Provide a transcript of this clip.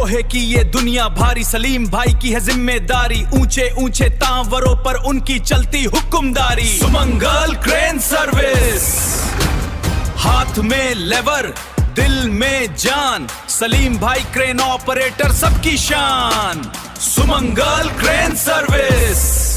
लोहे की ये दुनिया भारी, सलीम भाई की है जिम्मेदारी, ऊंचे ऊंचे तांवरों पर उनकी चलती हुक्मदारी। सुमंगल क्रेन सर्विस, हाथ में लेवर दिल में जान, सलीम भाई क्रेन ऑपरेटर सबकी शान। सुमंगल क्रेन सर्विस।